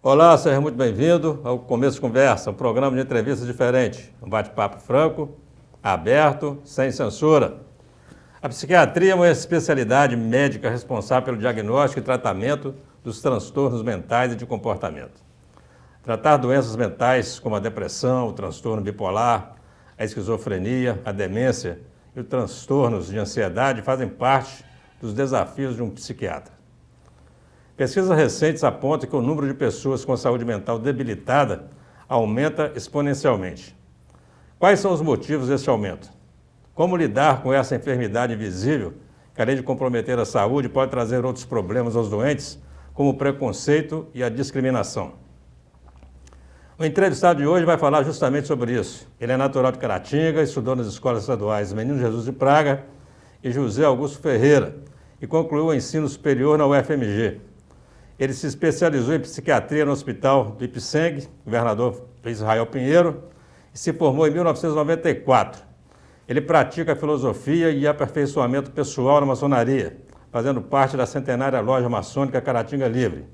Olá, seja muito bem-vindo ao Começo de Conversa, um programa de entrevistas diferente, um bate-papo franco, aberto, sem censura. A psiquiatria é uma especialidade médica responsável pelo diagnóstico e tratamento dos transtornos mentais e de comportamento. Tratar doenças mentais como a depressão, o transtorno bipolar, a esquizofrenia, a demência e os transtornos de ansiedade fazem parte dos desafios de um psiquiatra. Pesquisas recentes apontam que o número de pessoas com saúde mental debilitada aumenta exponencialmente. Quais são os motivos desse aumento? Como lidar com essa enfermidade invisível, que além de comprometer a saúde, pode trazer outros problemas aos doentes, como o preconceito e a discriminação? O entrevistado de hoje vai falar justamente sobre isso. Ele é natural de Caratinga, estudou nas escolas estaduais Menino Jesus de Praga e José Augusto Ferreira e concluiu o ensino superior na UFMG. Ele se especializou em psiquiatria no Hospital do Ipseng, governador Israel Pinheiro, e se formou em 1994. Ele pratica filosofia e aperfeiçoamento pessoal na maçonaria, fazendo parte da centenária loja maçônica Caratinga Livre.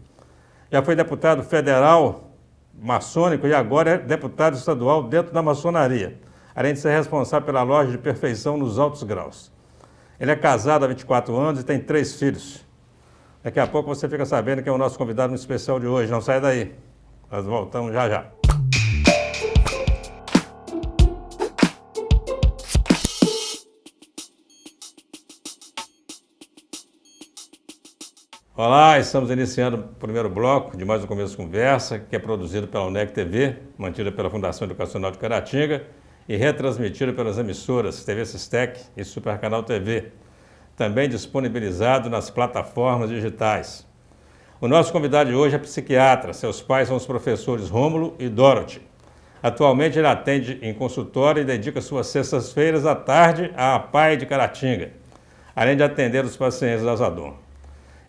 Já foi deputado federal maçônico e agora é deputado estadual dentro da maçonaria, além de ser responsável pela loja de perfeição nos altos graus. Ele é casado há 24 anos e tem 3 filhos. Daqui a pouco você fica sabendo que é o nosso convidado no especial de hoje. Não sai daí. Nós voltamos já já. Olá, estamos iniciando o primeiro bloco de mais um Começo de Conversa, que é produzido pela UNEC TV, mantida pela Fundação Educacional de Caratinga e retransmitido pelas emissoras TV Sistec e Super Canal TV. Também disponibilizado nas plataformas digitais. O nosso convidado de hoje é psiquiatra, seus pais são os professores Rômulo e Dorothy. Atualmente ele atende em consultório e dedica suas sextas-feiras à tarde à APAE de Caratinga, além de atender os pacientes da Azadon.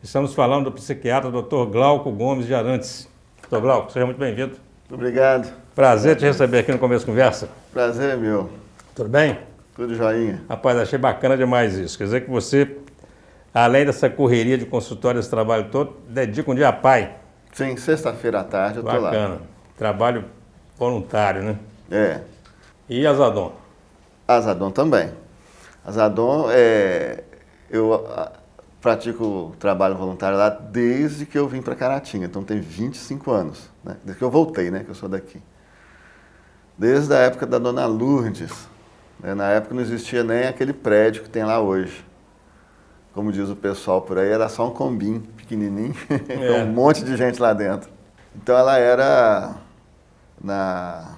Estamos falando do psiquiatra Dr. Glauco Gomes de Arantes. Dr. Glauco, seja muito bem-vindo. Muito obrigado. Prazer te receber aqui no Começo de Conversa. Prazer é meu. Tudo bem? Tudo joinha. Rapaz, achei bacana demais isso. Quer dizer que você, além dessa correria de consultório, esse trabalho todo, dedica um dia a pai. Sim, sexta-feira à tarde eu tô lá. Bacana. Trabalho voluntário, né? É. E Azadon? Azadon também. Azadon, eu pratico trabalho voluntário lá desde que eu vim para Caratinga. Então tem 25 anos, né? Desde que eu voltei, né? Que eu sou daqui. Desde a época da Dona Lourdes. Na época não existia nem aquele prédio que tem lá hoje. Como diz o pessoal por aí, era só um combinho pequenininho, com um monte de gente lá dentro. Então ela era na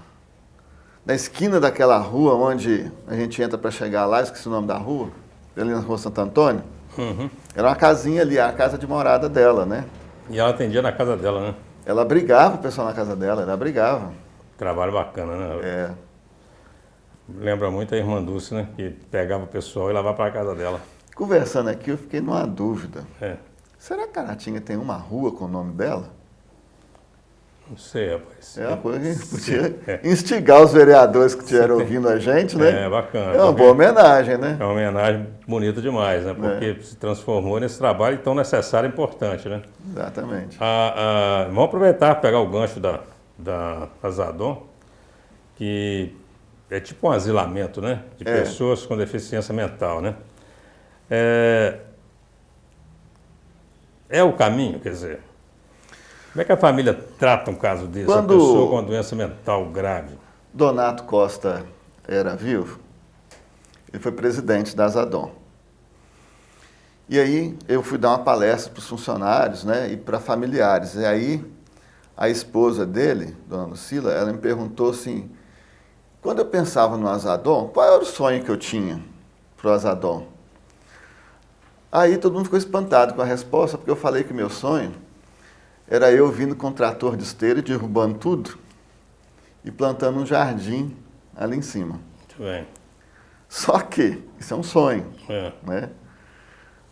esquina daquela rua onde a gente entra para chegar lá, esqueci o nome da rua, ali na rua Santo Antônio. Uhum. Era uma casinha ali, a casa de morada dela, né? E ela atendia na casa dela, né? Ela brigava o pessoal na casa dela, ela brigava. Trabalho bacana, né? É. Lembra muito a irmã Dulce, né? Que pegava o pessoal e levava para a casa dela. Conversando aqui, eu fiquei numa dúvida. É. Será que Caratinga tem uma rua com o nome dela? Não sei, rapaz. É uma coisa que podia instigar os vereadores que estiveram ouvindo a gente, né? É, bacana. É uma boa homenagem, né? É uma homenagem bonita demais, né? Porque se transformou nesse trabalho tão necessário e importante, né? Exatamente. Vamos aproveitar para pegar o gancho da Azadon, que é tipo um asilamento, né? De pessoas com deficiência mental, né? É o caminho, quer dizer. Como é que a família trata um caso desse? Quando Uma pessoa com uma doença mental grave. Donato Costa era vivo, ele foi presidente da Azadon. E aí eu fui dar uma palestra para os funcionários, né, e para familiares. E aí a esposa dele, dona Lucila, ela me perguntou assim, quando eu pensava no Azadon, qual era o sonho que eu tinha para o Azadon? Aí todo mundo ficou espantado com a resposta, porque eu falei que meu sonho era eu vindo com um trator de esteira, derrubando tudo e plantando um jardim ali em cima. Muito bem. Só que isso é um sonho, né?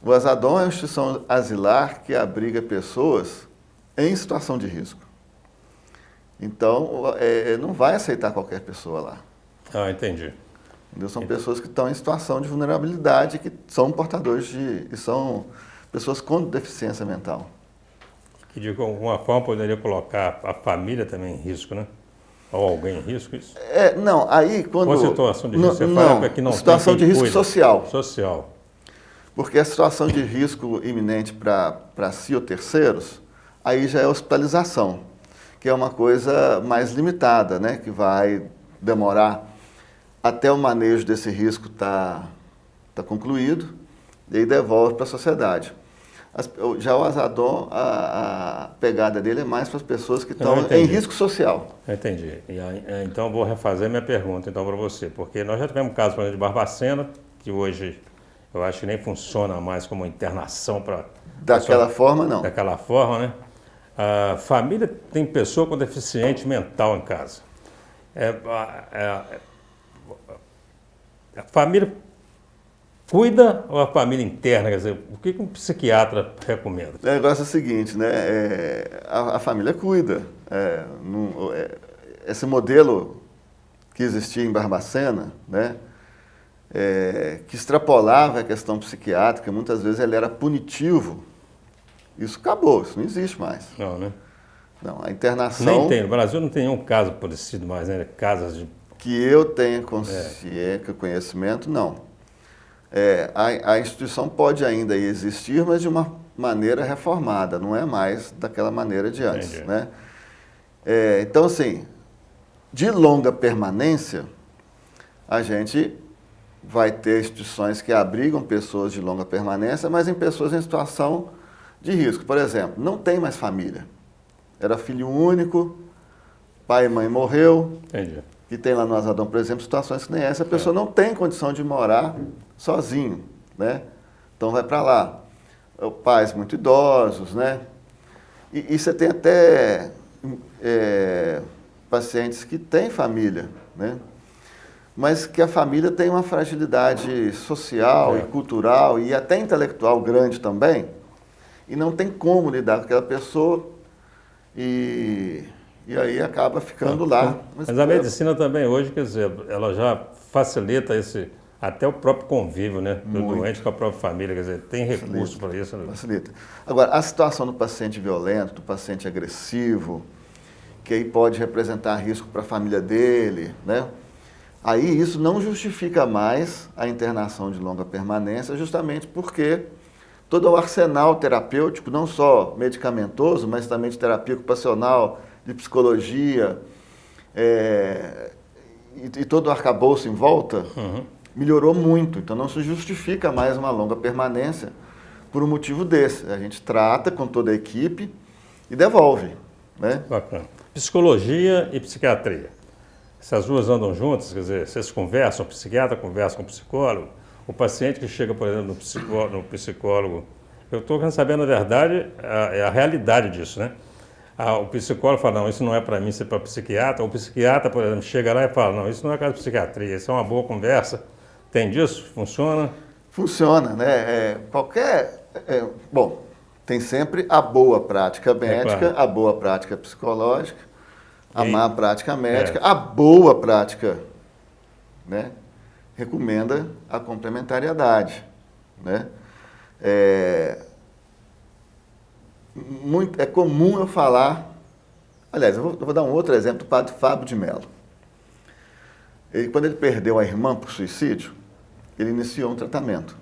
O Azadon é uma instituição asilar que abriga pessoas em situação de risco. Então, não vai aceitar qualquer pessoa lá. Ah, entendi. Entendeu? São pessoas que estão em situação de vulnerabilidade, que são portadores e são pessoas com deficiência mental. E de alguma forma poderia colocar a família também em risco, né? Ou alguém em risco, isso? Não, aí quando... Qual a situação de risco? Você não, fala que não situação tem de quem risco cuida. social. Social. Porque a situação de risco iminente para si ou terceiros, aí já é hospitalização, que é uma coisa mais limitada, né? Que vai demorar até o manejo desse risco tá concluído, e aí devolve para a sociedade. Já o Azadon, a pegada dele é mais para as pessoas que estão em risco social. Entendi. Então, vou refazer minha pergunta então, para você, porque nós já tivemos um caso, por exemplo, de Barbacena, que hoje eu acho que nem funciona mais como internação para... Daquela forma, não. Daquela forma, né? A família tem pessoa com deficiente mental em casa. A família cuida ou a família interna? Quer dizer, o que um psiquiatra recomenda? O negócio é o seguinte, né? A família cuida. Esse modelo que existia em Barbacena, né? Que extrapolava a questão psiquiátrica, muitas vezes ele era punitivo. Isso acabou, isso não existe mais. Não, né? Não, a internação... Nem tem, no Brasil não tem nenhum caso parecido mais, né? Casas de... Que eu tenha consciência, conhecimento, não. A instituição pode ainda existir, mas de uma maneira reformada, não é mais daquela maneira de antes. Entendi. Né? Então, assim, de longa permanência, a gente vai ter instituições que abrigam pessoas de longa permanência, mas em pessoas em situação de risco. Por exemplo, não tem mais família. Era filho único, pai e mãe morreu. Entendi. Que tem lá no Azadon, por exemplo, situações que nem essa, a pessoa não tem condição de morar sozinho, né? Então vai para lá. Pais muito idosos, né? E você tem até pacientes que têm família, né? Mas que a família tem uma fragilidade social e cultural e até intelectual grande também, e não tem como lidar com aquela pessoa e aí acaba ficando lá. Mas a medicina também hoje, quer dizer, ela já facilita até o próprio convívio, né? Do doente com a própria família, quer dizer, tem recurso para isso. Né? Facilita. Agora, a situação do paciente violento, do paciente agressivo, que aí pode representar risco para a família dele, né? Aí isso não justifica mais a internação de longa permanência, justamente porque todo o arsenal terapêutico, não só medicamentoso, mas também de terapia ocupacional, de psicologia, e todo o arcabouço em volta, melhorou muito. Então não se justifica mais uma longa permanência por um motivo desse. A gente trata com toda a equipe e devolve. Né? Bacana. Psicologia e psiquiatria. Essas duas andam juntas, quer dizer, vocês conversam, o psiquiatra conversa com o psicólogo, o paciente que chega, por exemplo, no psicólogo, eu estou querendo saber, na verdade, a realidade disso, né? O psicólogo fala, não, isso não é para mim, isso é para psiquiatra. O psiquiatra, por exemplo, chega lá e fala, não, isso não é caso de psiquiatria, isso é uma boa conversa. Tem disso? Funciona? Funciona, né? Bom, tem sempre a boa prática médica, claro. A boa prática psicológica, a má prática médica, a boa prática, né? Recomenda a complementariedade, né? É comum eu falar, aliás, eu vou dar um outro exemplo do padre Fábio de Mello. Quando ele perdeu a irmã por suicídio, ele iniciou um tratamento.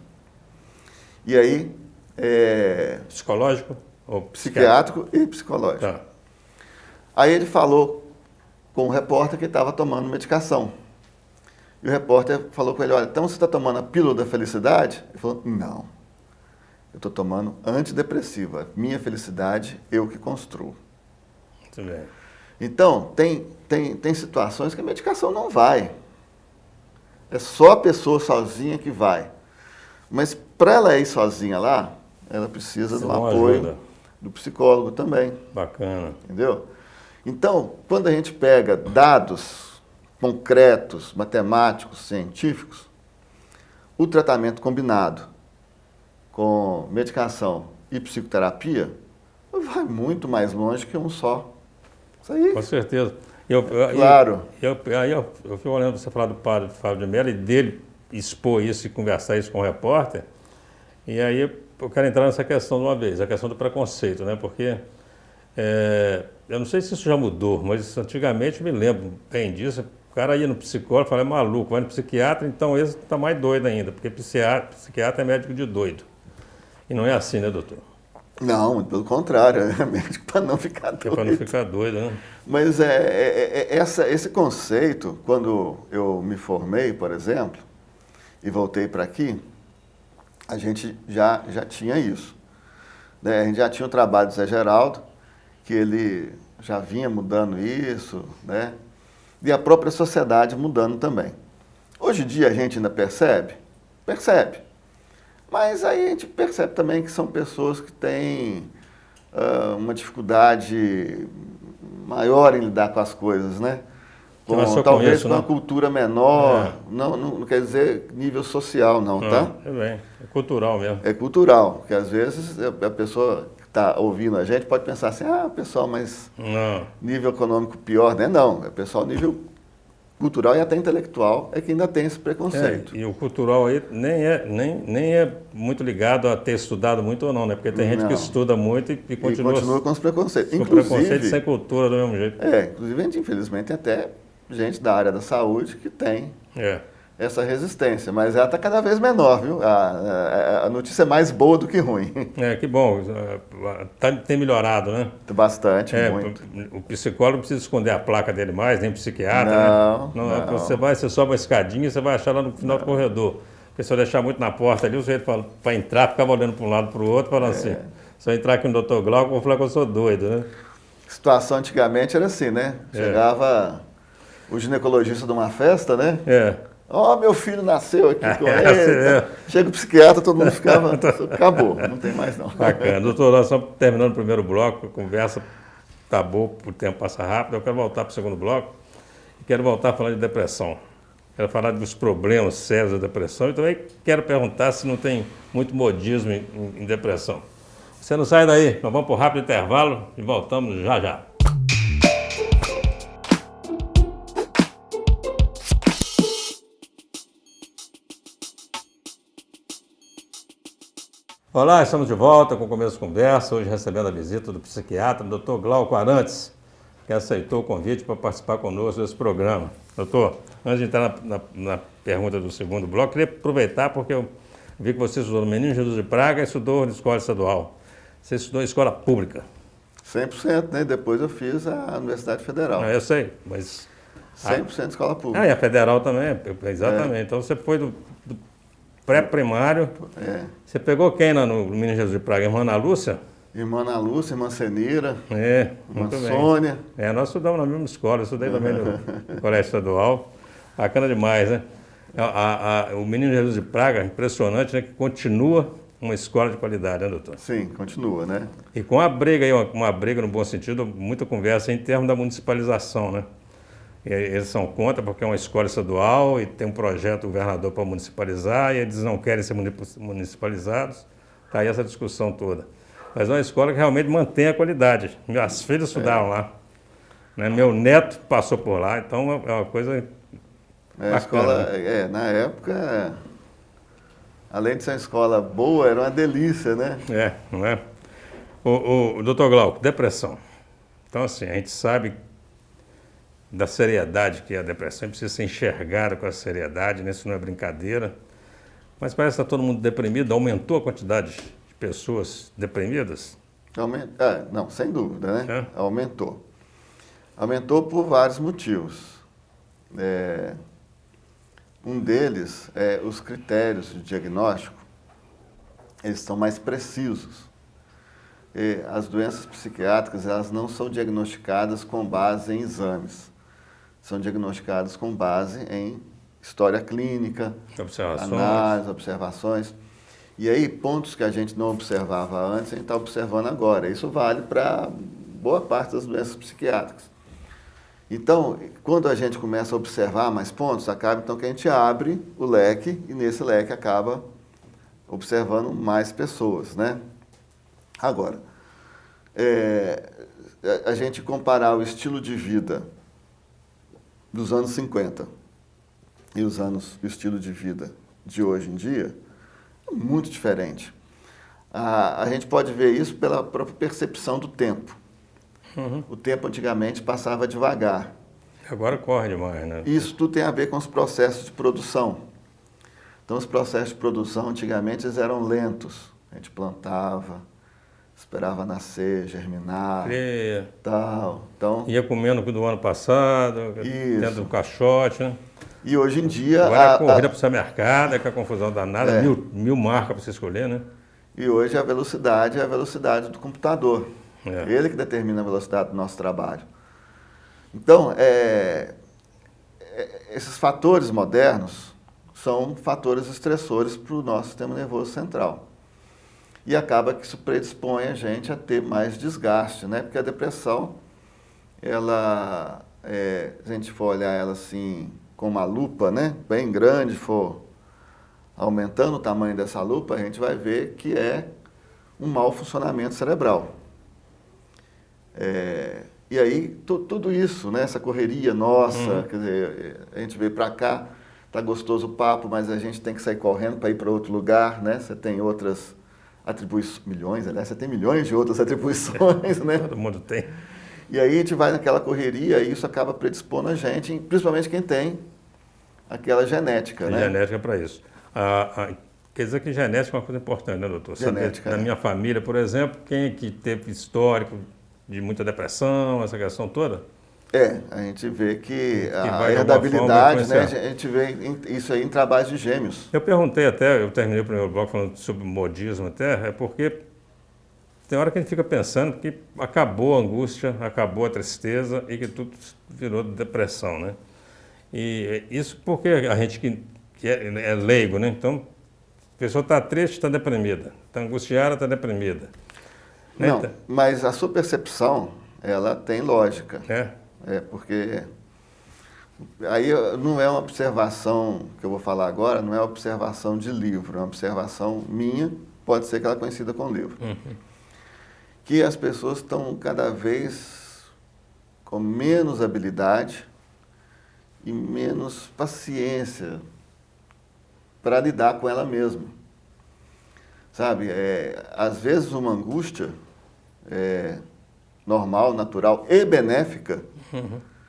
E aí... Psicológico ou psiquiátrico e psicológico. Tá. Aí ele falou com o repórter que estava tomando medicação. E o repórter falou com ele, olha, então você está tomando a pílula da felicidade? Ele falou, não. Eu estou tomando antidepressiva. Minha felicidade, eu que construo. Muito bem. Então, tem situações que a medicação não vai. É só a pessoa sozinha que vai. Mas para ela ir sozinha lá, ela precisa do apoio do psicólogo também. Bacana. Entendeu? Então, quando a gente pega dados concretos, matemáticos, científicos, o tratamento combinado com medicação e psicoterapia vai muito mais longe que um só. Isso aí. Com certeza. Claro. Eu fui olhando você falar do padre Fábio de Mello e dele expor isso e conversar isso com o repórter. E aí eu quero entrar nessa questão de uma vez, a questão do preconceito, né? Porque Eu não sei se isso já mudou, mas antigamente me lembro bem disso. O cara ia no psicólogo e falava, é maluco, vai no psiquiatra, então esse está mais doido ainda, porque psiquiatra é médico de doido. E não é assim, né, doutor? Não, pelo contrário, é médico para não ficar É para não doido. ficar doido, né? Mas esse conceito, quando eu me formei, por exemplo, e voltei para aqui, a gente já tinha isso. Né? A gente já tinha o trabalho do Zé Geraldo, que ele já vinha mudando isso, né? E a própria sociedade mudando também. Hoje em dia a gente ainda percebe? Percebe. Mas aí a gente percebe também que são pessoas que têm uma dificuldade maior em lidar com as coisas, né? Talvez com uma cultura menor, não quer dizer nível social não, tá? É bem, é cultural mesmo. É cultural, porque às vezes a pessoa que está ouvindo a gente pode pensar assim, pessoal, mas nível econômico pior, né? Não, é pessoal nível cultural e até intelectual é que ainda tem esse preconceito. E o cultural aí nem é muito ligado a ter estudado muito ou não, né? Porque tem gente que estuda muito e continua com os preconceitos. Com preconceito sem cultura do mesmo jeito. Inclusive a gente infelizmente tem até gente da área da saúde que tem essa resistência, mas ela está cada vez menor, viu? A notícia é mais boa do que ruim. Que bom. Tem melhorado, né? Bastante, muito. O psicólogo não precisa esconder a placa dele mais, nem o psiquiatra, não. né? Você sobe uma escadinha e você vai achar lá no final do corredor. Porque se eu deixar muito na porta ali, o sujeito fala, para entrar, ficava olhando para um lado para o outro, falando assim, se eu entrar aqui no Dr. Glauco, eu vou falar que eu sou doido, né? A situação antigamente era assim, né? Chegava o ginecologista de uma festa, né? Meu filho nasceu aqui com ele. Chega o psiquiatra, todo mundo ficava, acabou, não tem mais não. Bacana. Doutor, nós estamos terminando o primeiro bloco, a conversa tá boa, o tempo passa rápido, eu quero voltar para o segundo bloco e quero voltar a falar de depressão. Quero falar dos problemas sérios da depressão e também quero perguntar se não tem muito modismo em depressão. Você não sai daí, nós vamos para o rápido intervalo e voltamos já já. Olá, estamos de volta com o Começo de Conversa, hoje recebendo a visita do psiquiatra, Dr. Glauco Arantes, que aceitou o convite para participar conosco desse programa. Doutor, antes de entrar na pergunta do segundo bloco, queria aproveitar porque eu vi que você estudou no Menino Jesus de Praga e estudou na escola estadual. Você estudou em escola pública. 100%, né? Depois eu fiz a Universidade Federal. Eu sei, mas... 100% escola pública. E a Federal também, exatamente. Então você foi do pré-primário. Você pegou quem lá no Menino Jesus de Praga? Irmã Ana Lúcia? Irmã Ana Lúcia, irmã Senira, irmã Sônia. Nós estudamos na mesma escola, eu estudei também no colégio estadual. Bacana demais, né? O Menino Jesus de Praga, impressionante, né? Que continua uma escola de qualidade, né, doutor? Sim, continua, né? E com a briga aí, uma briga no bom sentido, muita conversa em termos da municipalização, né? Eles são contra porque é uma escola estadual e tem um projeto do governador para municipalizar e eles não querem ser municipalizados. Está aí essa discussão toda. Mas é uma escola que realmente mantém a qualidade. Minhas filhas estudaram lá. Né? Meu neto passou por lá, então é uma coisa bacana. A escola, na época, além de ser uma escola boa, era uma delícia, né? Não é? O doutor Glauco, depressão. Então, assim, a gente sabe da seriedade que é a depressão, precisa ser enxergada com a seriedade, né? Isso não é brincadeira. Mas parece que está todo mundo deprimido, aumentou a quantidade de pessoas deprimidas? Não, sem dúvida, né? Aumentou. Aumentou por vários motivos. Um deles é os critérios de diagnóstico, eles estão mais precisos. As doenças psiquiátricas, elas não são diagnosticadas com base em exames. São diagnosticadas com base em história clínica, análise, observações. E aí, pontos que a gente não observava antes, a gente está observando agora. Isso vale para boa parte das doenças psiquiátricas. Então, quando a gente começa a observar mais pontos, acaba então que a gente abre o leque e nesse leque acaba observando mais pessoas, né? Agora, a gente comparar o estilo de vida dos anos 50 e o estilo de vida de hoje em dia é muito diferente. A gente pode ver isso pela própria percepção do tempo. O tempo antigamente passava devagar. Agora corre demais, né? Isso tudo tem a ver com os processos de produção. Então, os processos de produção antigamente eles eram lentos. A gente plantava, esperava nascer, germinar, Cria, tal. Então, ia comendo do ano passado, Isso. dentro do caixote, né? e hoje em dia... Agora é corrida para o seu mercado, é com a confusão danada, É. mil marcas para você escolher, né? E hoje a velocidade é a velocidade do computador. É. Ele que determina a velocidade do nosso trabalho. Então, esses fatores modernos são fatores estressores para o nosso sistema nervoso central. E acaba que isso predispõe a gente a ter mais desgaste, né? Porque a depressão, ela, se a gente for olhar ela assim, com uma lupa, né? Bem grande, for aumentando o tamanho dessa lupa, a gente vai ver que é um mau funcionamento cerebral. E aí, tudo isso, né? Essa correria nossa, quer dizer, a gente veio para cá, tá gostoso o papo, mas a gente tem que sair correndo para ir para outro lugar, né? Você tem outras atribuições, milhões, aliás, você tem milhões de outras atribuições, né? Todo mundo tem. E aí a gente vai naquela correria e isso acaba predispondo a gente, principalmente quem tem aquela genética, Tem né? genética para isso. Quer dizer que genética é uma coisa importante, né, doutor? Genética, Na né? minha família, por exemplo, quem é que teve histórico de muita depressão, essa questão toda? A gente vê que a vai, de alguma herdabilidade, forma, né? A influenciar. gente vê isso aí em trabalhos de gêmeos. Eu perguntei até, eu terminei o primeiro bloco falando sobre modismo até, é porque tem hora que a gente fica pensando que acabou a angústia, acabou a tristeza e que tudo virou depressão, né? E isso porque a gente que é leigo, né? Então, a pessoa está triste, está deprimida, está angustiada, está deprimida. Né? Não, mas a sua percepção, ela tem lógica. Porque aí não é uma observação que eu vou falar agora, não é uma observação de livro, é uma observação minha, pode ser que ela é coincida com o livro. Que as pessoas estão cada vez com menos habilidade e menos paciência para lidar com ela mesma. Sabe, às vezes uma angústia normal, natural e benéfica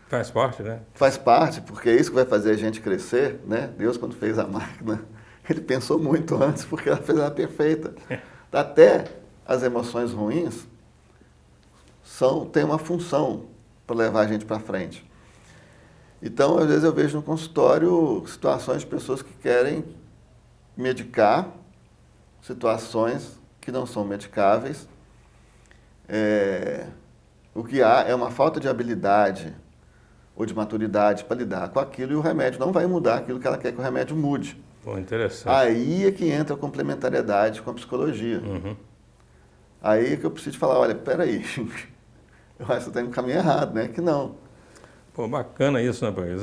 Faz parte, né? faz parte, porque é isso que vai fazer a gente crescer, né? Deus, quando fez a máquina, ele pensou muito antes, porque ela fez ela perfeita. Até as emoções ruins têm uma função para levar a gente para frente. Então, às vezes eu vejo no consultório situações de pessoas que querem medicar situações que não são medicáveis. O que há é uma falta de habilidade ou de maturidade para lidar com aquilo e o remédio não vai mudar aquilo que ela quer que o remédio mude. Pô, interessante. Aí é que entra a complementariedade com a psicologia. Aí é que eu preciso falar, olha, peraí, eu acho que você está indo no caminho errado, né? Que não. Pô, bacana isso, né, pai?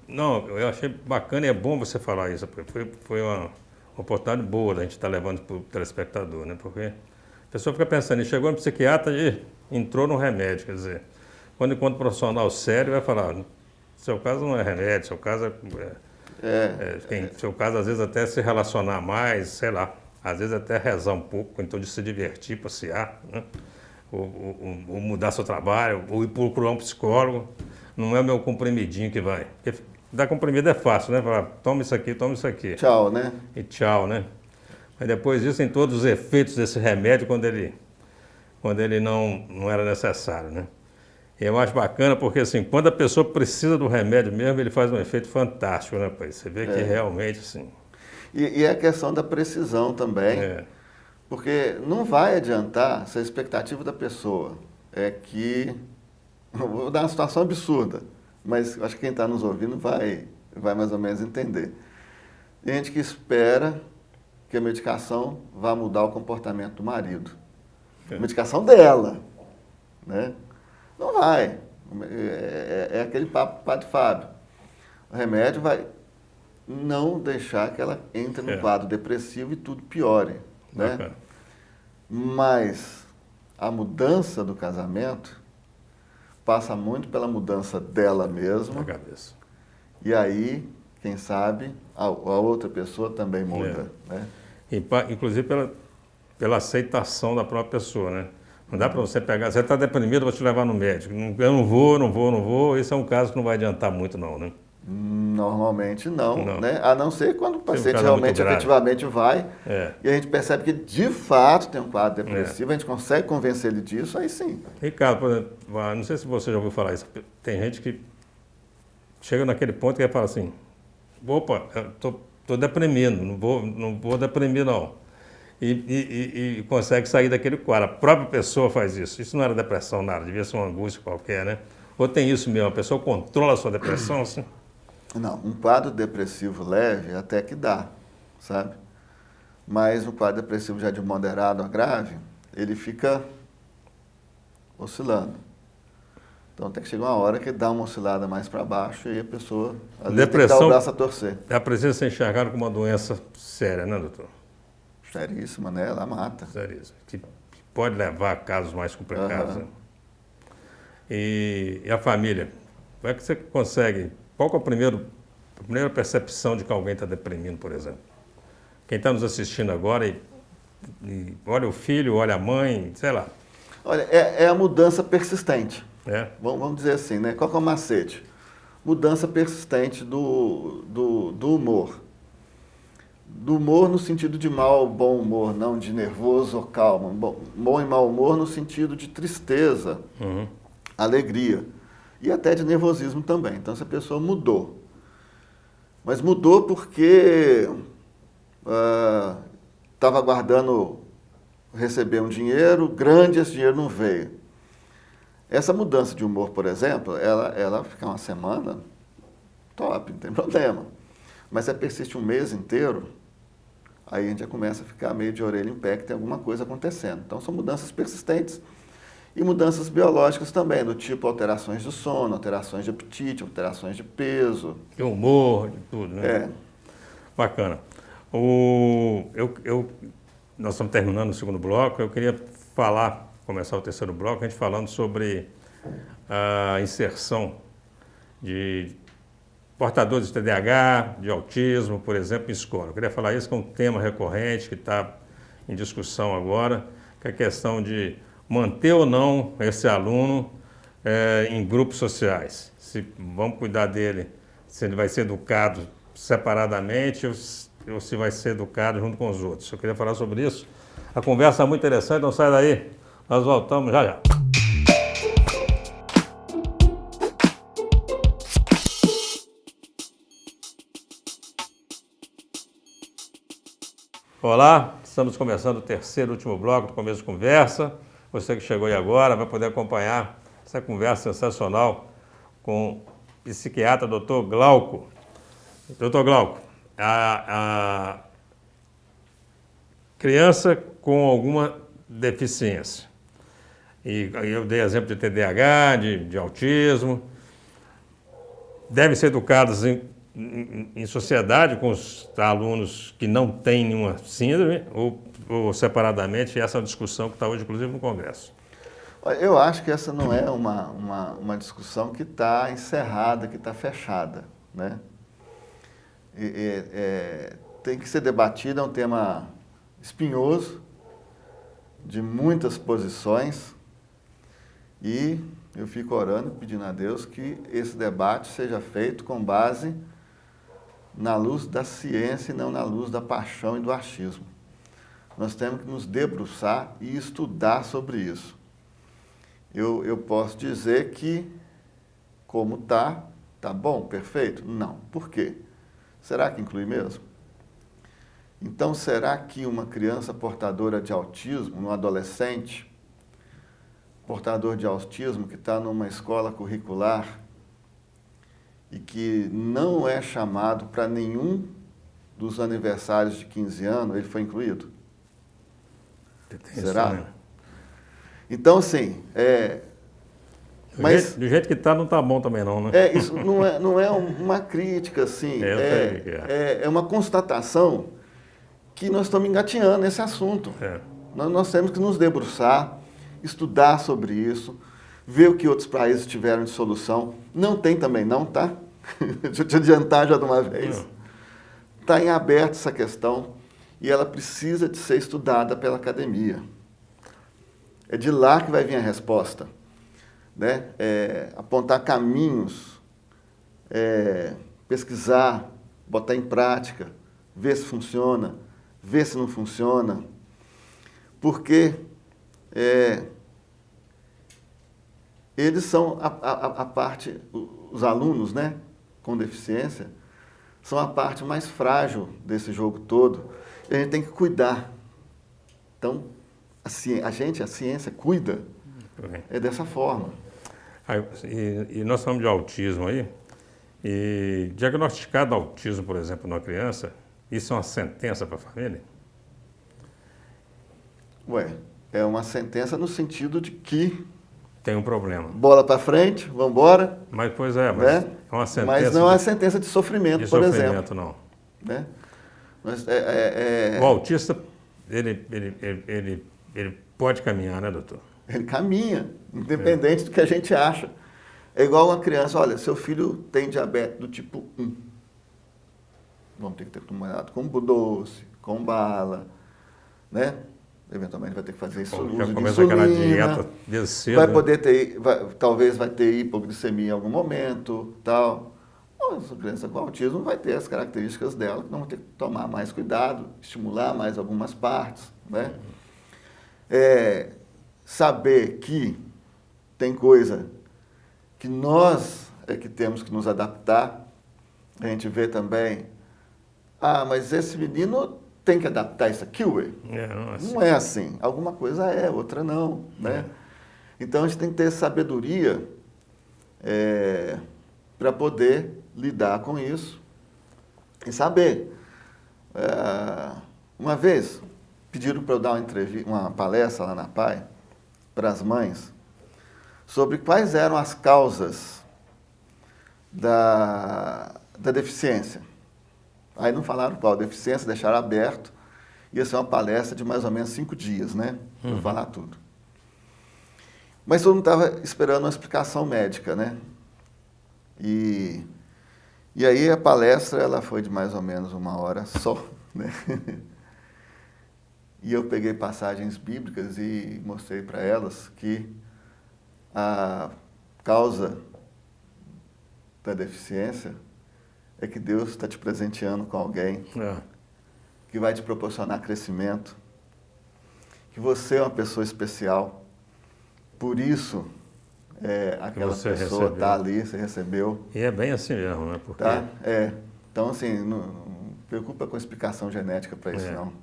Não, eu achei bacana e é bom você falar isso, porque foi uma oportunidade boa da gente estar levando para o telespectador, né? Porque a pessoa fica pensando, chegou no psiquiatra e entrou no remédio, quer dizer, quando encontra um profissional sério, vai falar, seu caso não é remédio, seu caso seu caso às vezes até se relacionar mais, sei lá, às vezes até rezar um pouco, então de se divertir, passear, né? Ou mudar seu trabalho, ou ir procurar um psicólogo, não é o meu comprimidinho que vai. Porque dar comprimido é fácil, né? Falar, toma isso aqui. Tchau, né? E tchau, né? Mas depois disso tem todos os efeitos desse remédio quando ele não era necessário, né? E eu acho bacana porque, assim, quando a pessoa precisa do remédio mesmo, ele faz um efeito fantástico, né, pai? Você vê que realmente, assim... E é a questão da precisão também, porque não vai adiantar se a expectativa da pessoa é que... Vou dar uma situação absurda, mas acho que quem está nos ouvindo vai mais ou menos entender. Tem gente que espera que a medicação vá mudar o comportamento do marido. A medicação dela, né? Não vai. É aquele papo Padre Fábio. O remédio vai não deixar que ela entre no quadro depressivo e tudo piore, né? Mas a mudança do casamento passa muito pela mudança dela mesma. cabeça. E aí, quem sabe, a outra pessoa também muda, né? Inclusive pela aceitação da própria pessoa, né? Não dá para você pegar, você está deprimido, vou te levar no médico. Eu não vou. Esse é um caso que não vai adiantar muito não, né? Normalmente não, Não. né? A não ser quando o paciente caso realmente, muito grave. efetivamente vai É. e a gente percebe que de fato tem um quadro depressivo, a gente consegue convencer ele disso, aí sim. Ricardo, por exemplo, não sei se você já ouviu falar isso, tem gente que chega naquele ponto que fala assim, opa, tô deprimindo, não vou deprimir não. E consegue sair daquele quadro. A própria pessoa faz isso. Isso não era depressão, nada, devia ser uma angústia qualquer, né? Ou tem isso mesmo, a pessoa controla a sua depressão, assim? Não, um quadro depressivo leve até que dá, sabe? Mas um quadro depressivo já de moderado a grave, ele fica oscilando. Então tem que chegar uma hora que dá uma oscilada mais para baixo e a pessoa às vezes, tem que dar o braço a torcer. Ela precisa ser enxergada como uma doença séria, né, doutor? Seríssima, né? Ela mata. Seríssima. Que pode levar a casos mais complicados. Né? E a família? Como é que você consegue? Qual que é a primeira percepção de que alguém está deprimindo, por exemplo? Quem está nos assistindo agora e olha o filho, olha a mãe, sei lá. Olha, é a mudança persistente. É? Vamos dizer assim, né? Qual que é o macete? Mudança persistente do humor. Do humor no sentido de mal, bom humor, não de nervoso ou calma. Bom e mau humor no sentido de tristeza, alegria e até de nervosismo também. Então, essa pessoa mudou. Mas mudou porque estava aguardando receber um dinheiro grande, esse dinheiro não veio. Essa mudança de humor, por exemplo, ela fica uma semana top, não tem problema. Mas se persiste um mês inteiro, aí a gente já começa a ficar meio de orelha em pé que tem alguma coisa acontecendo. Então são mudanças persistentes e mudanças biológicas também, do tipo alterações do sono, alterações de apetite, alterações de peso. De humor, de tudo, né? É. Bacana. Nós estamos terminando o segundo bloco, eu queria começar o terceiro bloco, a gente falando sobre a inserção de portadores de TDAH, de autismo, por exemplo, em escola. Eu queria falar isso que é um tema recorrente que está em discussão agora, que é a questão de manter ou não esse aluno em grupos sociais. Se vamos cuidar dele, se ele vai ser educado separadamente ou se vai ser educado junto com os outros. Eu queria falar sobre isso. A conversa é muito interessante, não sai daí. Nós voltamos já já. Olá, estamos começando o terceiro e último bloco do Começo de Conversa. Você que chegou aí agora vai poder acompanhar essa conversa sensacional com o psiquiatra Dr. Glauco. Dr. Glauco, a criança com alguma deficiência, e eu dei exemplo de TDAH, de autismo, devem ser educados em sociedade com os alunos que não têm nenhuma síndrome ou separadamente, essa é uma discussão que está hoje, inclusive, no Congresso. Eu acho que essa não é uma discussão que está encerrada, que está fechada, né? Tem que ser debatida, é um tema espinhoso, de muitas posições, e eu fico orando, pedindo a Deus que esse debate seja feito com base na luz da ciência e não na luz da paixão e do achismo. Nós temos que nos debruçar e estudar sobre isso. Eu posso dizer que, como tá bom, perfeito? Não. Por quê? Será que inclui mesmo? Então, será que uma criança portadora de autismo, um adolescente portador de autismo que está numa escola curricular e que não é chamado para nenhum dos aniversários de 15 anos, ele foi incluído? Será? Né? Então, assim, do jeito que está, não está bom também não, né? Isso não é uma crítica, assim, é uma constatação que nós estamos engatinhando nesse assunto. Nós temos que nos debruçar, estudar sobre isso, ver o que outros países tiveram de solução. Não tem também não, tá? Deixa eu te adiantar já de uma vez. Está em aberto essa questão e ela precisa de ser estudada pela academia. É de lá que vai vir a resposta, né? Apontar caminhos, pesquisar, botar em prática, ver se funciona, ver se não funciona. Porque eles são a parte, os alunos, né, com deficiência, são a parte mais frágil desse jogo todo. E a gente tem que cuidar. Então, a ciência cuida dessa forma. E nós falamos de autismo aí, e diagnosticado autismo, por exemplo, numa criança, isso é uma sentença para a família? É uma sentença no sentido de que tem um problema. Bola para frente, vamos embora. Mas, mas né? é uma sentença. Mas não é uma sentença de sofrimento, por exemplo. Não. Né? Mas, O autista, ele pode caminhar, né, doutor? Ele caminha, independente do que a gente acha. É igual uma criança, olha, seu filho tem diabetes do tipo 1. Vamos ter que ter cuidado com doce, com bala, né? Eventualmente vai ter que fazer isso, uso de começa insulina, aquela dieta desde cedo, vai poder ter, talvez vai ter hipoglicemia em algum momento, tal. Essa criança com autismo vai ter as características dela, que não vai ter que tomar mais cuidado, estimular mais algumas partes, né? Saber que tem coisa que nós é que temos que nos adaptar. A gente vê também, mas esse menino tem que adaptar isso aqui, ué. Não é assim. Alguma coisa outra não, né? Então a gente tem que ter sabedoria para poder lidar com isso e saber. Uma vez pediram para eu dar uma palestra lá na PAI para as mães sobre quais eram as causas da deficiência. Aí não falaram qual deficiência, deixaram aberto. Ia ser uma palestra de mais ou menos 5 dias, né? Para falar tudo. Mas todo mundo estava esperando uma explicação médica, né? E aí a palestra ela foi de mais ou menos 1 hora só, né? E eu peguei passagens bíblicas e mostrei para elas que a causa da deficiência é que Deus está te presenteando com alguém que vai te proporcionar crescimento, que você é uma pessoa especial, por isso aquela pessoa está ali, você recebeu. E é bem assim mesmo, né? Porque... Tá? Então, assim, não preocupa com explicação genética para isso, não.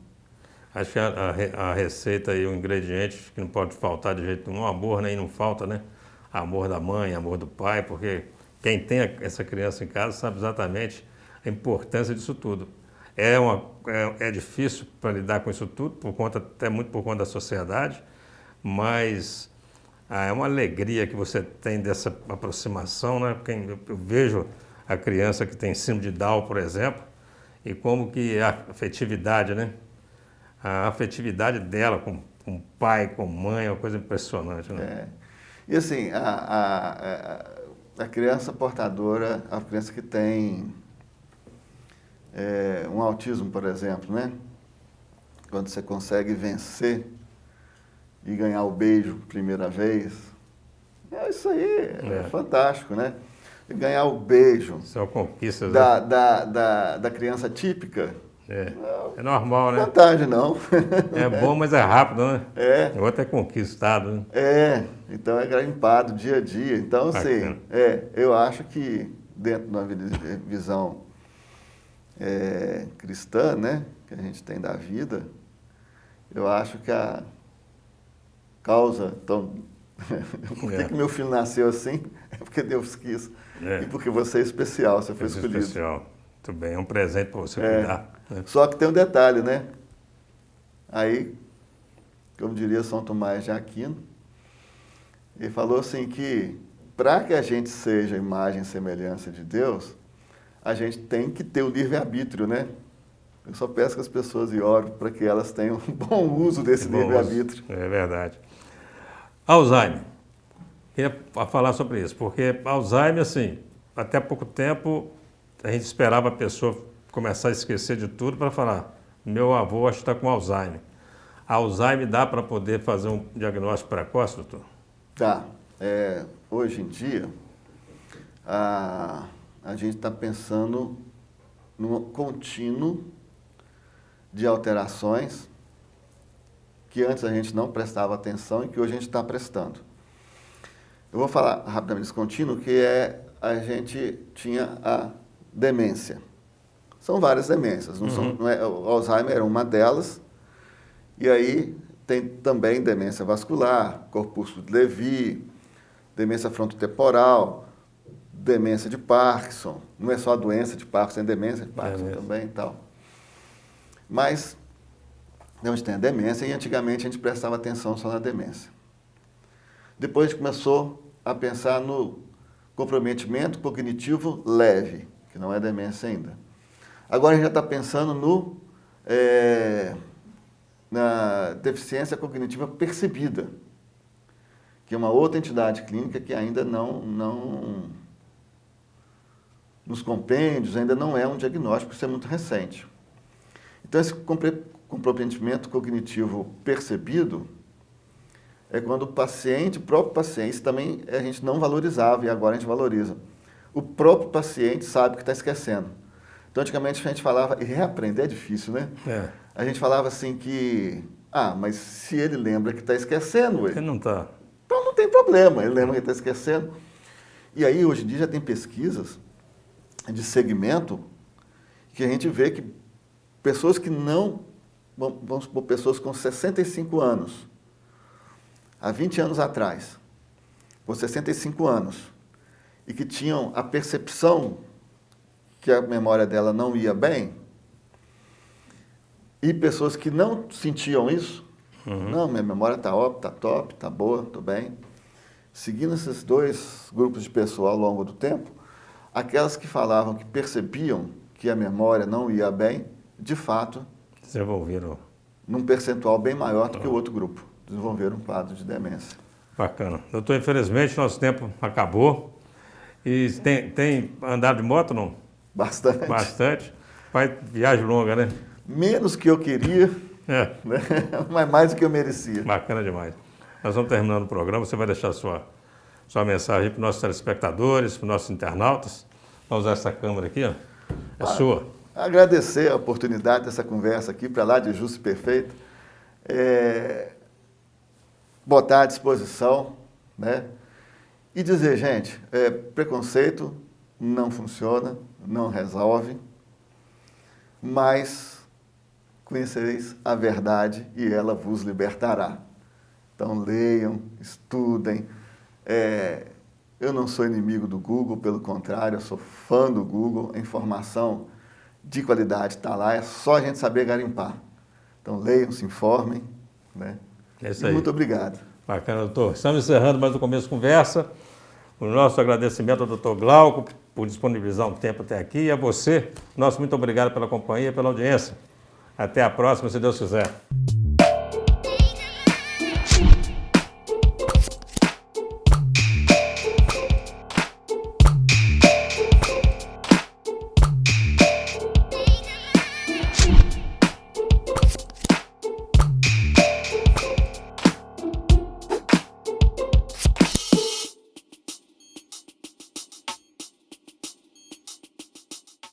Acho que a receita e o ingrediente que não pode faltar de jeito nenhum, amor nem não falta, né? Amor da mãe, amor do pai, porque quem tem essa criança em casa sabe exatamente a importância disso tudo. É difícil para lidar com isso tudo, até muito por conta da sociedade, mas é uma alegria que você tem dessa aproximação, né? Eu vejo a criança que tem síndrome de Down, por exemplo, e como que a afetividade, né? A afetividade dela com o pai, com a mãe, é uma coisa impressionante, né? E assim, a criança portadora, a criança que tem um autismo, por exemplo, né? Quando você consegue vencer e ganhar o beijo primeira vez, isso aí é fantástico, né? E ganhar o beijo são conquistas da criança típica. É normal, né? Vantagem, não. É bom, mas é rápido, né? O outro é conquistado, né? Então é garimpado dia a dia. Então, assim, eu acho que dentro de uma visão cristã, né, que a gente tem da vida, eu acho que a causa, então, por que meu filho nasceu assim? É porque Deus quis. E porque você é especial, você foi escolhido. Especial. Muito bem, é um presente para você cuidar. Né? Só que tem um detalhe, né? Aí, como diria São Tomás de Aquino, ele falou assim que para que a gente seja imagem e semelhança de Deus, a gente tem que ter o livre-arbítrio, né? Eu só peço que as pessoas e oro para que elas tenham um bom uso desse livre-arbítrio. É verdade. Alzheimer. Queria falar sobre isso, porque Alzheimer, assim, até pouco tempo a gente esperava a pessoa começar a esquecer de tudo para falar, meu avô acho que está com Alzheimer. Alzheimer dá para poder fazer um diagnóstico precoce, doutor? Tá. Hoje em dia, a gente está pensando num contínuo de alterações que antes a gente não prestava atenção e que hoje a gente está prestando. Eu vou falar rapidamente desse contínuo, que a gente tinha a demência. São várias demências, o Alzheimer era uma delas, e aí tem também demência vascular, corpúsculo de Lewy, demência frontotemporal, demência de Parkinson. Não é só a doença de Parkinson, tem demência de Parkinson também e tal. Mas a gente tem a demência e antigamente a gente prestava atenção só na demência. Depois a gente começou a pensar no comprometimento cognitivo leve, que não é demência ainda. Agora a gente já está pensando na deficiência cognitiva percebida, que é uma outra entidade clínica que ainda não nos compêndios, ainda não é um diagnóstico, isso é muito recente. Então, esse comprometimento cognitivo percebido é quando o próprio paciente, isso também a gente não valorizava e agora a gente valoriza. O próprio paciente sabe que está esquecendo. Então, antigamente a gente falava, e reaprender é difícil, né? A gente falava assim que, mas se ele lembra que está esquecendo, ele não está. Então não tem problema, ele lembra que está esquecendo. E aí, hoje em dia, já tem pesquisas de segmento que a gente vê que pessoas que não, vamos supor, pessoas com 65 anos, há 20 anos atrás, por 65 anos, e que tinham a percepção que a memória dela não ia bem, e pessoas que não sentiam isso, não, minha memória está ótima, está top, está boa, estou bem. Seguindo esses dois grupos de pessoas ao longo do tempo, aquelas que falavam que percebiam que a memória não ia bem, de fato, desenvolveram num percentual bem maior do que o outro grupo, desenvolveram um quadro de demência. Bacana. Doutor, infelizmente, nosso tempo acabou. E tem andado de moto, não? Bastante. Bastante. Faz viagem longa, né? Menos que eu queria, né? Mas mais do que eu merecia. Bacana demais. Nós vamos terminando o programa. Você vai deixar sua mensagem para os nossos telespectadores, para os nossos internautas. Vamos usar essa câmera aqui, ó. É sua. Agradecer a oportunidade dessa conversa aqui, para lá de Justo e Perfeito. Botar à disposição, né? E dizer, gente, preconceito não funciona, não resolve, mas conhecereis a verdade e ela vos libertará. Então leiam, estudem. Eu não sou inimigo do Google, pelo contrário, eu sou fã do Google. A informação de qualidade está lá, é só a gente saber garimpar. Então leiam, se informem, né? É isso aí. Muito obrigado. Bacana, doutor. Estamos encerrando mais um Começo de Conversa. O nosso agradecimento ao doutor Glauco por disponibilizar um tempo até aqui. E a você, nosso muito obrigado pela companhia e pela audiência. Até a próxima, se Deus quiser.